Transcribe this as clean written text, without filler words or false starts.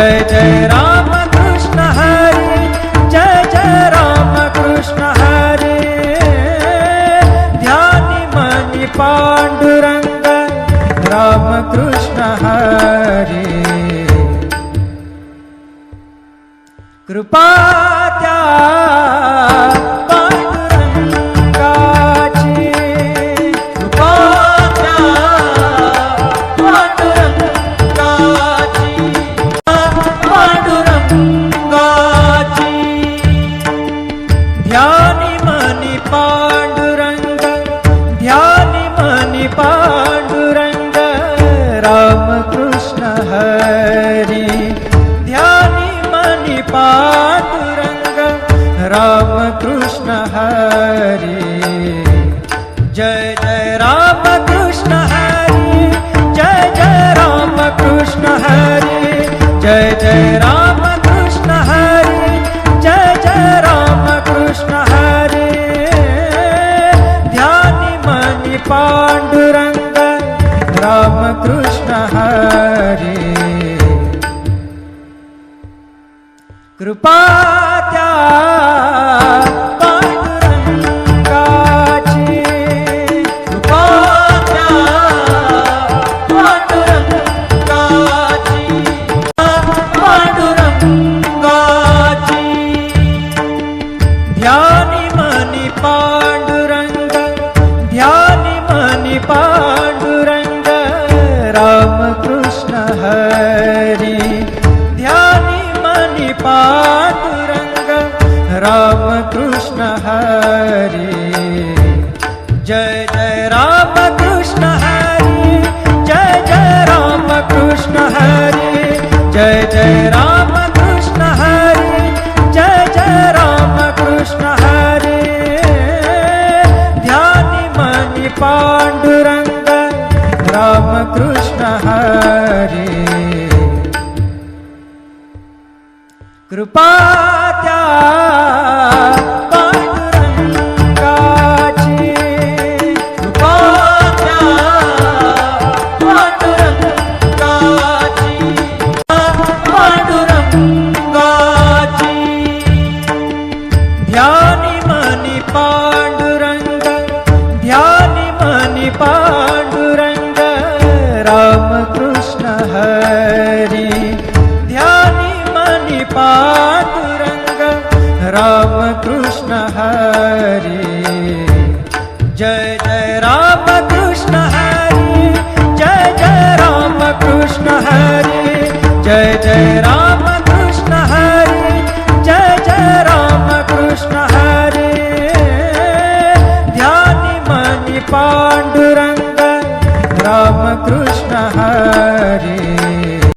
जय जय राम कृष्ण हरे, जय जय राम कृष्ण हरे। ध्यानी मनी पांडुरंग राम कृष्ण हरे। कृपा त्या पांडुरंगाची, कृपा त्या पांडुरंगाची, पांडुरंगाची। ध्यानी मनी पांडुरंग, ध्यानी मनी पांडुरंग राम कृष्ण हरी। ध्यानी मनी पांडुरंग राम कृष्ण हरी। जय जय राम कृष्ण हरी, जय जय राम कृष्ण हरी, जय जय राम कृष्ण हरी, जय जय राम कृष्ण हरी। ध्यानी मनी पांडुरंग राम कृष्ण हरी। कृपा त्या पांडुरंगाची, कृपा त्या पांडुरंगाची, पांडुरंगाची। ध्यानी मनी पांडुरंग, ध्यानी मनी पांडुरंग राम कृष्ण हरी। ध्यानी मनी पांडुरंग राम कृष्ण हरी। जय जय राम कृष्ण हरी, जय जय राम कृष्ण हरी, जय जय राम कृष्ण हरी, जय जय राम कृष्ण हरी। ध्यानी मनी पांडुरंग राम कृष्ण हरी। कृपा त्या पांडुरंगाची, कृपा त्या पांडुरंगाची, पांडुरंगाची। ध्यानी मनी पांडुरंग, ध्यानी मनी पांडुरंग राम कृष्ण हरी। ध्यानी मनी पांडुरंग राम कृष्ण हरी। जय जय राम कृष्ण हरी, जय जय राम कृष्ण हरी, जय जय राम कृष्ण हरी, जय जय राम कृष्ण हरी। ध्यानी मनी